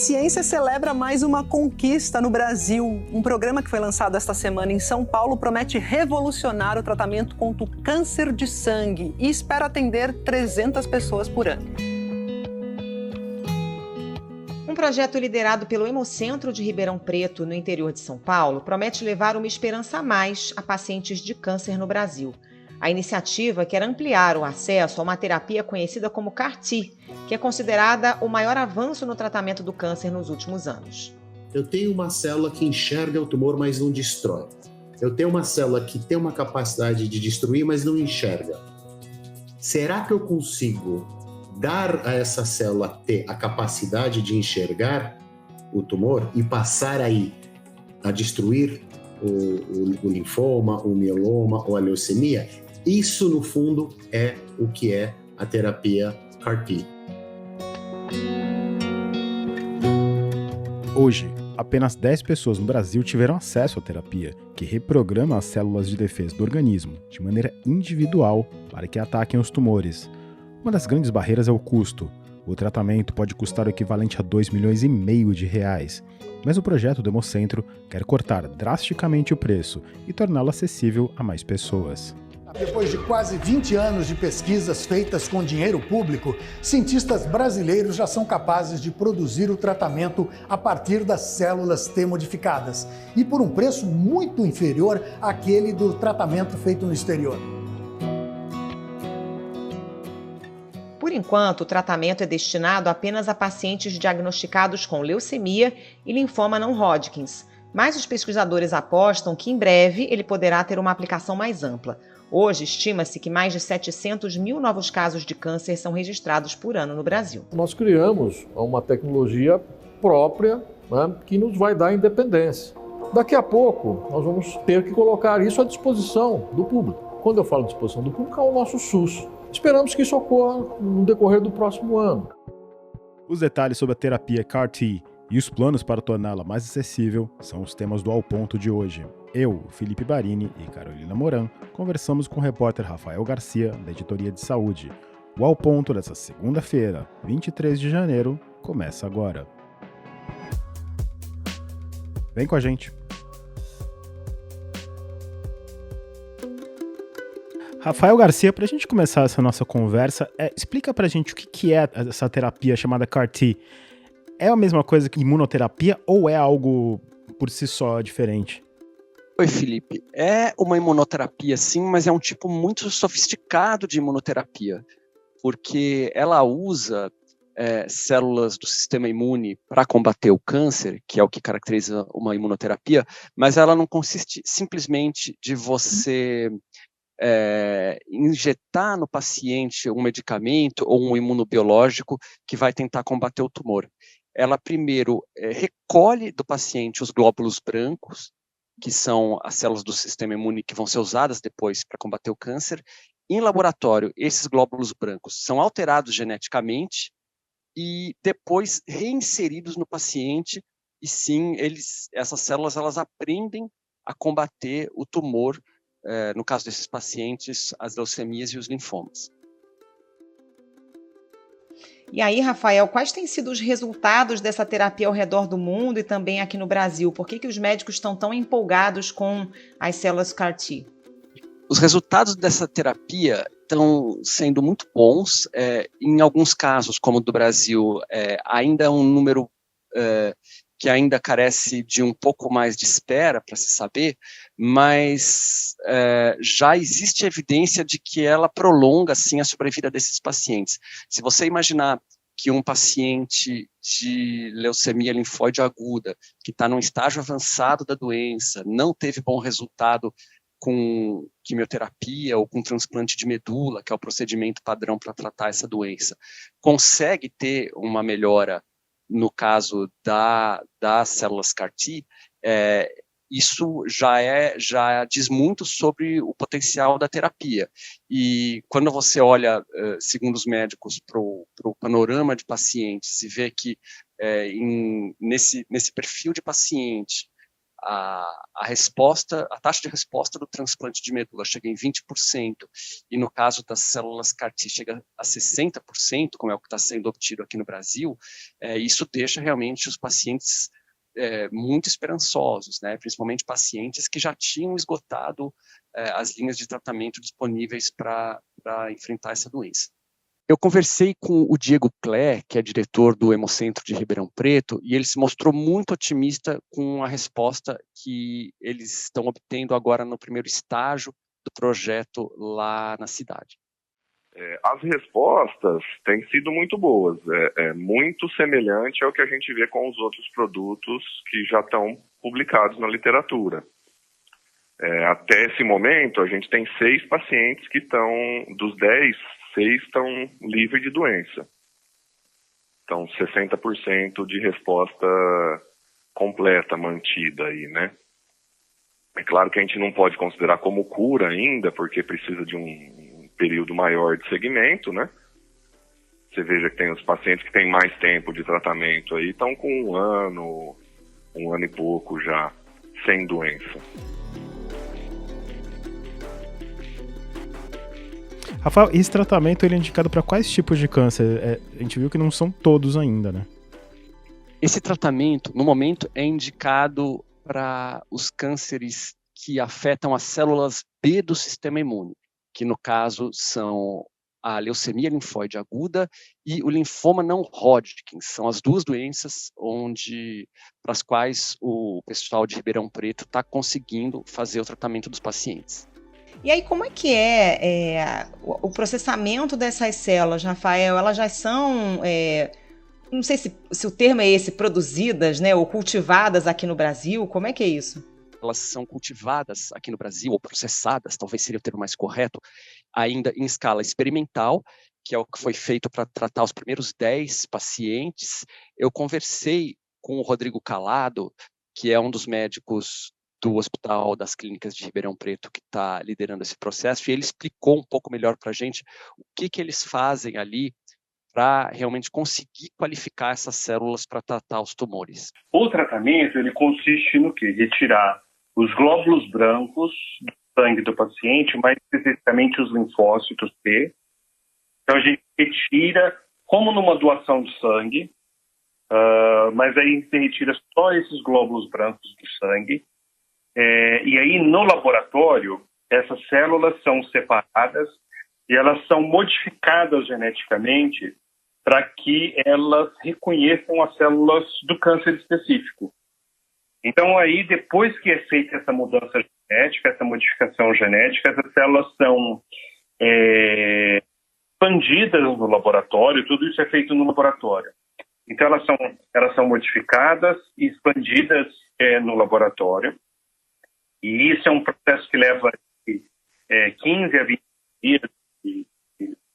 ciência celebra mais uma conquista no Brasil. Um programa que foi lançado esta semana em São Paulo promete revolucionar o tratamento contra o câncer de sangue e espera atender 300 pessoas por ano. Um projeto liderado pelo Hemocentro de Ribeirão Preto, no interior de São Paulo, promete levar uma esperança a mais a pacientes de câncer no Brasil. A iniciativa quer ampliar o acesso a uma terapia conhecida como CAR-T, que é considerada o maior avanço no tratamento do câncer nos últimos anos. Eu tenho uma célula que enxerga o tumor, mas não destrói. Eu tenho uma célula que tem uma capacidade de destruir, mas não enxerga. Será que eu consigo dar a essa célula ter a capacidade de enxergar o tumor e passar aí a destruir o linfoma, o mieloma ou a leucemia? Isso, no fundo, é o que é a terapia CAR-T. Hoje, apenas 10 pessoas no Brasil tiveram acesso à terapia, que reprograma as células de defesa do organismo de maneira individual para que ataquem os tumores. Uma das grandes barreiras é o custo. O tratamento pode custar o equivalente a R$2,5 milhões de reais, mas o projeto do Hemocentro quer cortar drasticamente o preço e torná-lo acessível a mais pessoas. Depois de quase 20 anos de pesquisas feitas com dinheiro público, cientistas brasileiros já são capazes de produzir o tratamento a partir das células T modificadas e por um preço muito inferior àquele do tratamento feito no exterior. Por enquanto, o tratamento é destinado apenas a pacientes diagnosticados com leucemia e linfoma não Hodgkin, mas os pesquisadores apostam que em breve ele poderá ter uma aplicação mais ampla. Hoje, estima-se que mais de 700 mil novos casos de câncer são registrados por ano no Brasil. Nós criamos uma tecnologia própria, né, que nos vai dar independência. Daqui a pouco, nós vamos ter que colocar isso à disposição do público. Quando eu falo disposição do público, é o nosso SUS. Esperamos que isso ocorra no decorrer do próximo ano. Os detalhes sobre a terapia CAR-T e os planos para torná-la mais acessível são os temas do Ao Ponto de hoje. Eu, Felipe Barini e Carolina Moran conversamos com o repórter Rafael Garcia, da Editoria de Saúde. O Ao Ponto dessa segunda-feira, 23 de janeiro, começa agora. Vem com a gente! Rafael Garcia, para a gente começar essa nossa conversa, explica para a gente o que é essa terapia chamada CAR-T. É a mesma coisa que imunoterapia ou é algo por si só diferente? Oi, Felipe. É uma imunoterapia, sim, mas é um tipo muito sofisticado de imunoterapia, porque ela usa células do sistema imune para combater o câncer, que é o que caracteriza uma imunoterapia, mas ela não consiste simplesmente de você injetar no paciente um medicamento ou um imunobiológico que vai tentar combater o tumor. Ela primeiro recolhe do paciente os glóbulos brancos, que são as células do sistema imune que vão ser usadas depois para combater o câncer. Em laboratório, esses glóbulos brancos são alterados geneticamente e depois reinseridos no paciente, e sim, essas células elas aprendem a combater o tumor, no caso desses pacientes, as leucemias e os linfomas. E aí, Rafael, quais têm sido os resultados dessa terapia ao redor do mundo e também aqui no Brasil? Por que os médicos estão tão empolgados com as células CAR-T? Os resultados dessa terapia estão sendo muito bons. Em alguns casos, como o do Brasil, ainda é um número que ainda carece de um pouco mais de espera para se saber, mas já existe evidência de que ela prolonga, sim, a sobrevida desses pacientes. Se você imaginar que um paciente de leucemia linfóide aguda, que está num estágio avançado da doença, não teve bom resultado com quimioterapia ou com transplante de medula, que é o procedimento padrão para tratar essa consegue ter uma melhora no caso das células CAR-T, isso já diz muito sobre o potencial da terapia. E quando você olha, segundo os médicos, para o panorama de pacientes e vê que nesse perfil de paciente, a resposta, a taxa de resposta do transplante de medula chega em 20%, e no caso das células CAR-T chega a 60%, como é o que está sendo obtido aqui no Brasil, isso deixa realmente os pacientes muito esperançosos, né? Principalmente pacientes que já tinham esgotado as linhas de tratamento disponíveis para enfrentar essa doença. Eu conversei com o Diego Clé, que é diretor do Hemocentro de Ribeirão Preto, e ele se mostrou muito otimista com a resposta que eles estão obtendo agora no primeiro estágio do projeto lá na cidade. As respostas têm sido muito boas, muito semelhante ao que a gente vê com os outros produtos que já estão publicados na literatura. Até esse momento, a gente tem 6 pacientes que estão, dos 10, 6 estão livres de doença. Então, 60% de resposta completa mantida aí, né? É claro que a gente não pode considerar como cura ainda, porque precisa de um período maior de segmento, né? Você veja que tem os pacientes que têm mais tempo de tratamento aí, estão com um ano e pouco já, sem doença. Rafael, esse tratamento ele é indicado para quais tipos de câncer? A gente viu que não são todos ainda, né? Esse tratamento, no momento, é indicado para os cânceres que afetam as células B do sistema imune, que no caso são a leucemia linfóide aguda e o linfoma não Hodgkin. São as duas doenças para as quais o pessoal de Ribeirão Preto está conseguindo fazer o tratamento dos pacientes. E aí, como é que o processamento dessas células, Rafael? Elas já são, não sei se o termo é esse, produzidas, né, ou cultivadas aqui no Brasil? Como é que é isso? Elas são cultivadas aqui no Brasil, ou processadas, talvez seria o termo mais correto, ainda em escala experimental, que é o que foi feito para tratar os primeiros 10 pacientes. Eu conversei com o Rodrigo Calado, que é um dos médicos do Hospital das Clínicas de Ribeirão Preto, que está liderando esse processo, e ele explicou um pouco melhor para a gente o que eles fazem ali para realmente conseguir qualificar essas células para tratar os tumores. O tratamento ele consiste no quê? Retirar os glóbulos brancos do sangue do paciente, mais especificamente os linfócitos T. Então a gente retira, como numa doação de sangue, mas aí se retira só esses glóbulos brancos do sangue. E aí, no laboratório, essas células são separadas e elas são modificadas geneticamente para que elas reconheçam as células do câncer específico. Então, aí, depois que é feita essa mudança genética, essa modificação genética, essas células são expandidas no laboratório, tudo isso é feito no laboratório. Então, elas são modificadas e expandidas no laboratório. E isso é um processo que leva 15 a 20 dias de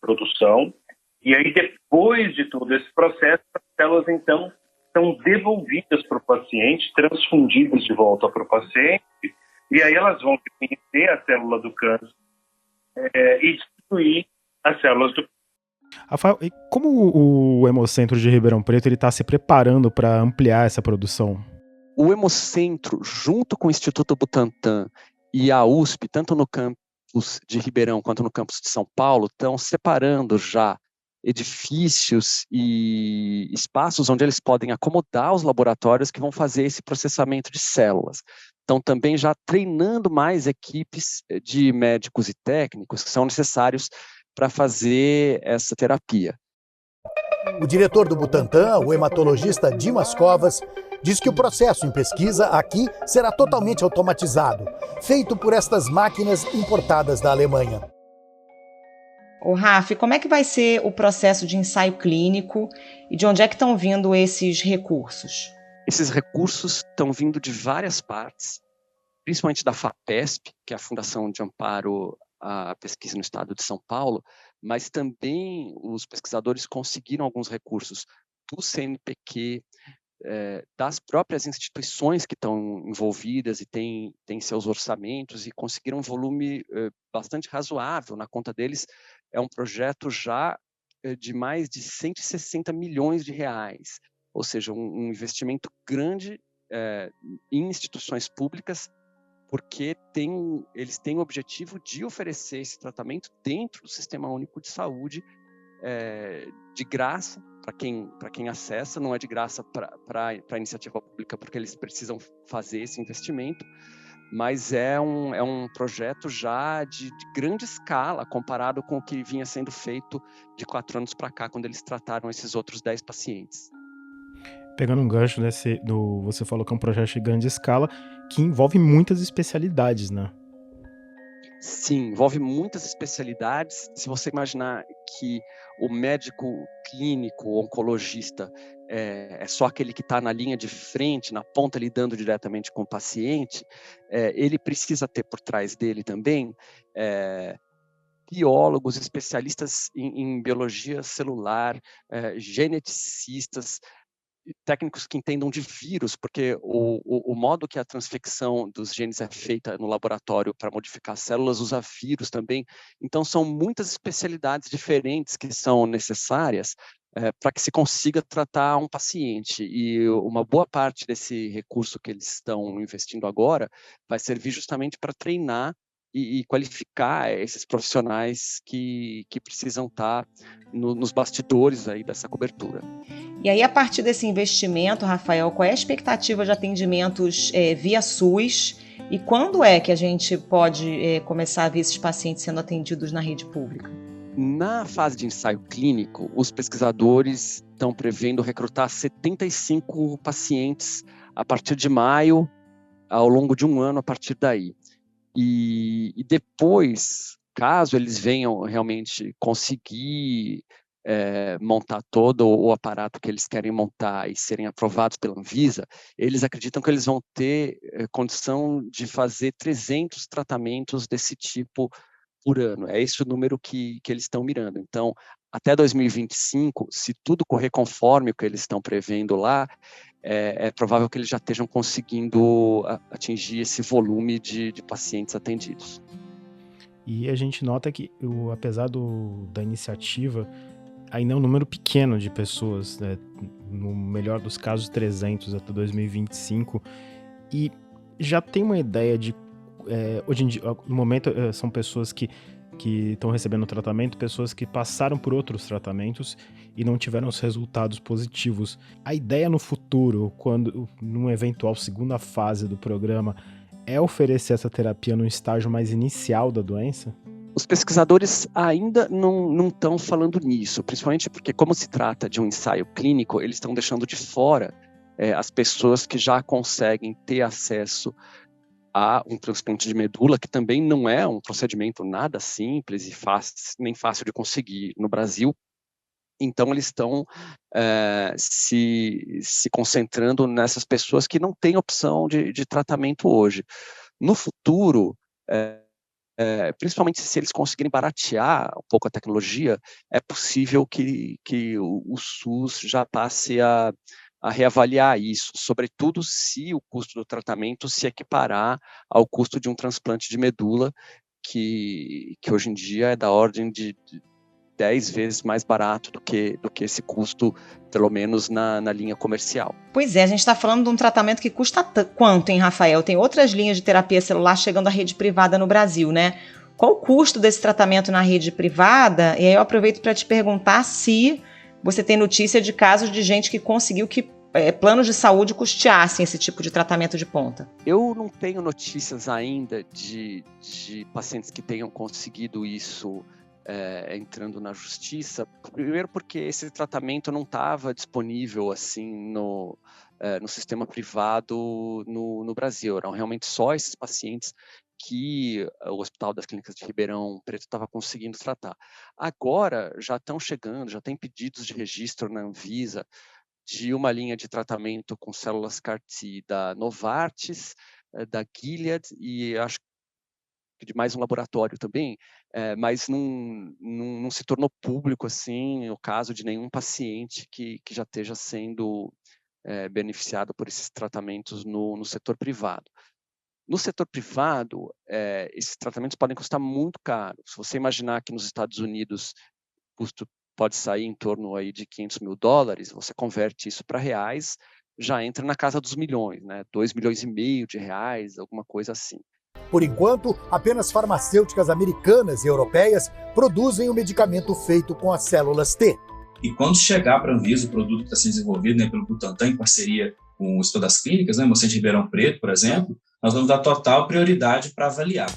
produção. E aí, depois de todo esse processo, as células, então, são devolvidas para o paciente, transfundidas de volta para o paciente, e aí elas vão reconhecer a célula do câncer e destruir as células do câncer. Rafael, e como o Hemocentro de Ribeirão Preto está se preparando para ampliar essa produção? O Hemocentro, junto com o Instituto Butantan e a USP, tanto no campus de Ribeirão quanto no campus de São Paulo, estão separando já edifícios e espaços onde eles podem acomodar os laboratórios que vão fazer esse processamento de células. Estão também já treinando mais equipes de médicos e técnicos que são necessários para fazer essa terapia. O diretor do Butantan, o hematologista Dimas Covas, diz que o processo em pesquisa aqui será totalmente automatizado, feito por estas máquinas importadas da Alemanha. Ô, Raf, como é que vai ser o processo de ensaio clínico e de onde é que estão vindo esses recursos? Esses recursos estão vindo de várias partes, principalmente da FAPESP, que é a Fundação de Amparo à Pesquisa no Estado de São Paulo, mas também os pesquisadores conseguiram alguns recursos do CNPq, das próprias instituições que estão envolvidas e têm seus orçamentos e conseguiram um volume bastante razoável. Na conta deles, é um projeto já de mais de 160 milhões de reais, ou seja, um investimento grande em instituições públicas, porque eles têm o objetivo de oferecer esse tratamento dentro do Sistema Único de Saúde, de graça para quem acessa, não é de graça para a iniciativa pública, porque eles precisam fazer esse investimento, mas é um projeto já de grande escala, comparado com o que vinha sendo feito de 4 anos para cá, quando eles trataram esses outros 10 pacientes. Pegando um gancho você falou que é um projeto de grande escala que envolve muitas especialidades, né? Sim, envolve muitas especialidades. Se você imaginar que o médico clínico, o oncologista, é só aquele que está na linha de frente, na ponta, lidando diretamente com o paciente, ele precisa ter por trás dele também biólogos, especialistas em biologia celular, geneticistas, técnicos que entendam de vírus, porque o modo que a transfecção dos genes é feita no laboratório para modificar as células usa vírus também. Então, são muitas especialidades diferentes que são necessárias para que se consiga tratar um paciente. E uma boa parte desse recurso que eles estão investindo agora vai servir justamente para treinar e qualificar esses profissionais que precisam estar nos bastidores aí dessa cobertura. E aí, a partir desse investimento, Rafael, qual é a expectativa de atendimentos via SUS e quando é que a gente pode começar a ver esses pacientes sendo atendidos na rede pública? Na fase de ensaio clínico, os pesquisadores estão prevendo recrutar 75 pacientes a partir de maio, ao longo de um ano a partir daí. E depois, caso eles venham realmente conseguir montar todo o aparato que eles querem montar e serem aprovados pela Anvisa, eles acreditam que eles vão ter condição de fazer 300 tratamentos desse tipo por ano. É esse o número que eles estão mirando. Então, até 2025, se tudo correr conforme o que eles estão prevendo lá, é provável que eles já estejam conseguindo atingir esse volume de pacientes atendidos. E a gente nota que, apesar da iniciativa, ainda é um número pequeno de pessoas, né? No melhor dos casos, 300 até 2025, e já tem uma ideia de, hoje em dia, no momento, são pessoas que estão recebendo tratamento, pessoas que passaram por outros tratamentos e não tiveram os resultados positivos. A ideia no futuro, numa eventual segunda fase do programa, é oferecer essa terapia no estágio mais inicial da doença? Os pesquisadores ainda não estão falando nisso, principalmente porque, como se trata de um ensaio clínico, eles estão deixando de fora as pessoas que já conseguem ter acesso a um transplante de medula, que também não é um procedimento nada simples e nem fácil de conseguir no Brasil. Então, eles estão se concentrando nessas pessoas que não têm opção de tratamento hoje. No futuro, principalmente se eles conseguirem baratear um pouco a tecnologia, é possível que o SUS já passe a reavaliar isso, sobretudo se o custo do tratamento se equiparar ao custo de um transplante de medula, que hoje em dia é da ordem de 10 vezes mais barato do que esse custo, pelo menos na linha comercial. Pois é, a gente está falando de um tratamento que custa quanto, hein, Rafael? Tem outras linhas de terapia celular chegando à rede privada no Brasil, né? Qual o custo desse tratamento na rede privada? E aí eu aproveito para te perguntar se você tem notícia de casos de gente que conseguiu que planos de saúde custeassem esse tipo de tratamento de ponta. Eu não tenho notícias ainda de pacientes que tenham conseguido isso entrando na justiça, primeiro porque esse tratamento não estava disponível assim no sistema privado no Brasil, eram realmente só esses pacientes que o Hospital das Clínicas de Ribeirão Preto estava conseguindo tratar. Agora já estão chegando, já tem pedidos de registro na Anvisa de uma linha de tratamento com células CAR-T da Novartis, da Gilead e acho que de mais um laboratório também, mas não se tornou público assim o caso de nenhum paciente que já esteja sendo beneficiado por esses tratamentos no setor privado. No setor privado, esses tratamentos podem custar muito caro. Se você imaginar que nos Estados Unidos o custo pode sair em torno aí de $500 mil, você converte isso para reais, já entra na casa dos milhões, né? 2,5 milhões de reais, alguma coisa assim. Por enquanto, apenas farmacêuticas americanas e europeias produzem o medicamento feito com as células T. E quando chegar para a Anvisa o produto que está sendo desenvolvido, né, pelo Butantan, em parceria com o Instituto das Clínicas, né, Hemocentro de Ribeirão Preto, por exemplo, nós vamos dar total prioridade para avaliar.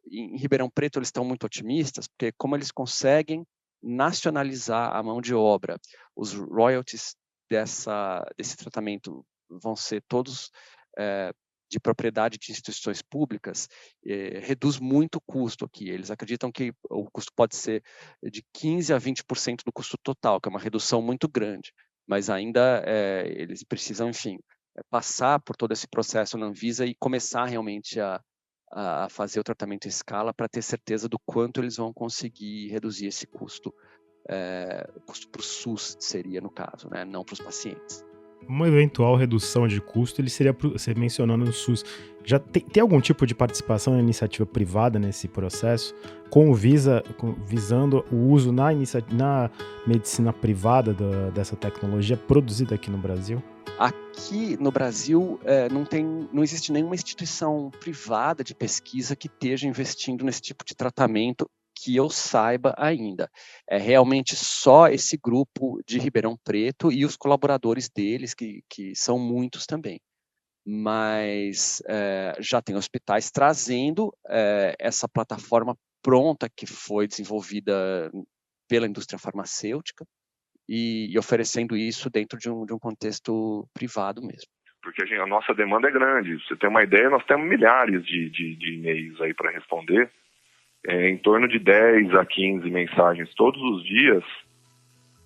Em Ribeirão Preto eles estão muito otimistas, porque como eles conseguem nacionalizar a mão de obra, os royalties desse tratamento vão ser todos de propriedade de instituições públicas, reduz muito o custo aqui. Eles acreditam que o custo pode ser de 15% a 20% do custo total, que é uma redução muito grande, mas ainda eles precisam, enfim, passar por todo esse processo na Anvisa e começar realmente a fazer o tratamento em escala para ter certeza do quanto eles vão conseguir reduzir esse custo. O custo para o SUS seria, no caso, né? Não para os pacientes. Uma eventual redução de custo, ele seria, você mencionando no SUS, já tem algum tipo de participação na iniciativa privada nesse processo, visando o uso na medicina privada dessa tecnologia produzida aqui no Brasil? Aqui no Brasil não existe nenhuma instituição privada de pesquisa que esteja investindo nesse tipo de tratamento, que eu saiba ainda. É realmente só esse grupo de Ribeirão Preto e os colaboradores deles, que são muitos também. Mas já tem hospitais trazendo essa plataforma pronta que foi desenvolvida pela indústria farmacêutica e oferecendo isso dentro de um contexto privado mesmo. Porque a nossa demanda é grande. Você tem uma ideia, nós temos milhares de e-mails aí para responder. Em torno de 10 a 15 mensagens todos os dias,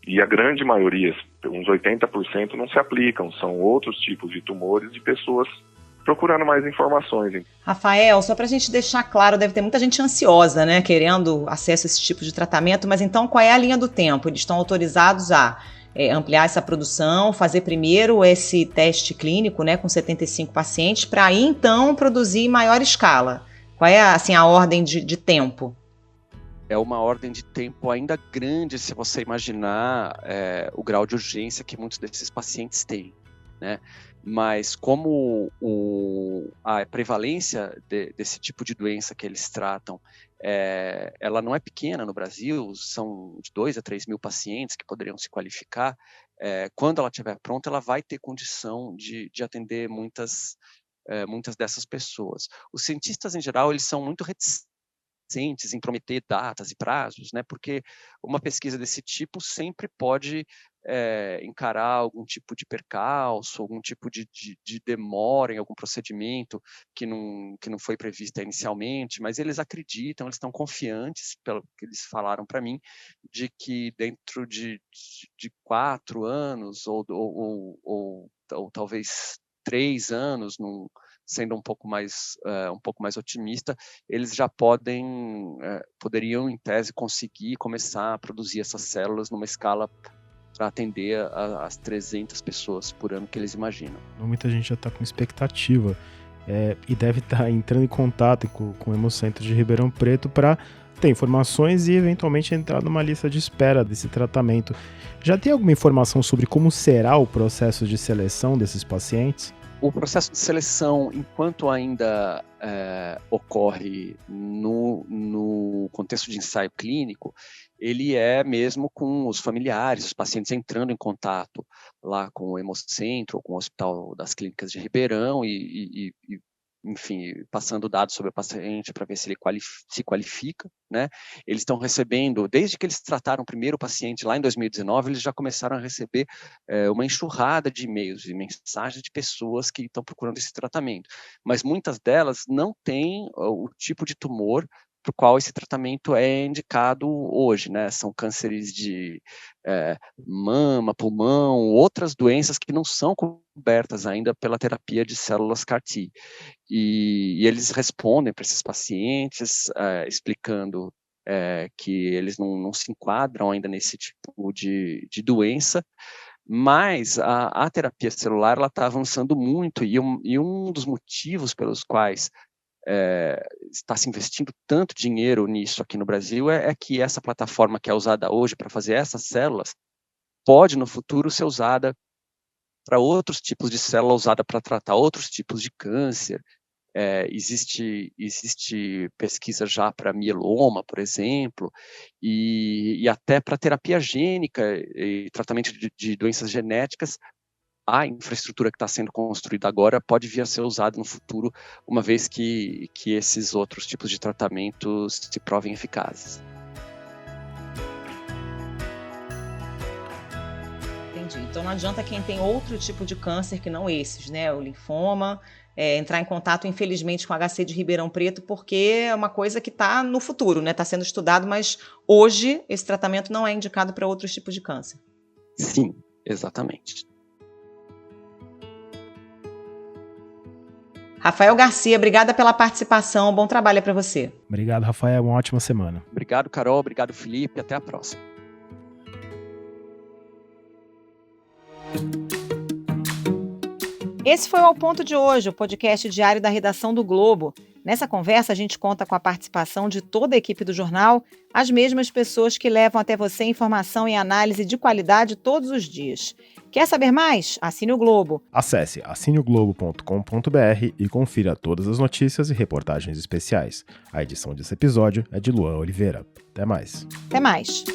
e a grande maioria, uns 80%, não se aplicam, são outros tipos de tumores de pessoas procurando mais informações. Rafael, só para a gente deixar claro, deve ter muita gente ansiosa, né, querendo acesso a esse tipo de tratamento, mas então qual é a linha do tempo? Eles estão autorizados a ampliar essa produção, fazer primeiro esse teste clínico, né, com 75 pacientes, para aí então produzir em maior escala. Qual é assim, a ordem de tempo? É uma ordem de tempo ainda grande se você imaginar o grau de urgência que muitos desses pacientes têm, né? Mas como a prevalência desse tipo de doença que eles tratam, ela não é pequena no Brasil, são de 2 a 3 mil pacientes que poderiam se qualificar, quando ela estiver pronta, ela vai ter condição de atender muitas dessas pessoas. Os cientistas, em geral, eles são muito reticentes em prometer datas e prazos, né? Porque uma pesquisa desse tipo sempre pode encarar algum tipo de percalço, algum tipo de demora em algum procedimento que não foi prevista inicialmente, mas eles acreditam, eles estão confiantes, pelo que eles falaram para mim, de que dentro de 4 anos ou talvez 3 anos, sendo um pouco mais otimista, eles já poderiam, em tese, conseguir começar a produzir essas células numa escala para atender as 300 pessoas por ano que eles imaginam. Muita gente já está com expectativa e deve estar entrando em contato com o Hemocentro de Ribeirão Preto para ter informações e eventualmente entrar numa lista de espera desse tratamento. Já tem alguma informação sobre como será o processo de seleção desses pacientes? O processo de seleção, enquanto ainda ocorre no contexto de ensaio clínico, ele é mesmo com os familiares, os pacientes entrando em contato lá com o Hemocentro, ou com o Hospital das Clínicas de Ribeirão e enfim, passando dados sobre o paciente para ver se ele se qualifica, né? Eles estão recebendo, desde que eles trataram o primeiro paciente lá em 2019, eles já começaram a receber uma enxurrada de e-mails e mensagens de pessoas que estão procurando esse tratamento, mas muitas delas não têm o tipo de tumor para o qual esse tratamento é indicado hoje, né? São cânceres de mama, pulmão, outras doenças que não são cobertas ainda pela terapia de células CAR-T. E eles respondem para esses pacientes, explicando que eles não se enquadram ainda nesse tipo de doença, mas a terapia celular está avançando muito, e um dos motivos pelos quais está se investindo tanto dinheiro nisso aqui no Brasil é que essa plataforma que é usada hoje para fazer essas células pode, no futuro, ser usada para outros tipos de célula usada para tratar outros tipos de câncer. Existe pesquisa já para mieloma, por exemplo, e até para terapia gênica e tratamento de doenças genéticas. A infraestrutura que está sendo construída agora pode vir a ser usada no futuro, uma vez que esses outros tipos de tratamentos se provem eficazes. Entendi. Então não adianta quem tem outro tipo de câncer que não esses, né? O linfoma, entrar em contato, infelizmente, com HC de Ribeirão Preto, porque é uma coisa que está no futuro, né? Está sendo estudado, mas hoje esse tratamento não é indicado para outros tipos de câncer. Sim, exatamente. Rafael Garcia, obrigada pela participação. Bom trabalho para você. Obrigado, Rafael. Uma ótima semana. Obrigado, Carol. Obrigado, Felipe. Até a próxima. Esse foi o Ao Ponto de hoje, o podcast diário da redação do Globo. Nessa conversa, a gente conta com a participação de toda a equipe do jornal, as mesmas pessoas que levam até você informação e análise de qualidade todos os dias. Quer saber mais? Assine o Globo. Acesse assineoglobo.com.br e confira todas as notícias e reportagens especiais. A edição desse episódio é de Luan Oliveira. Até mais. Até mais.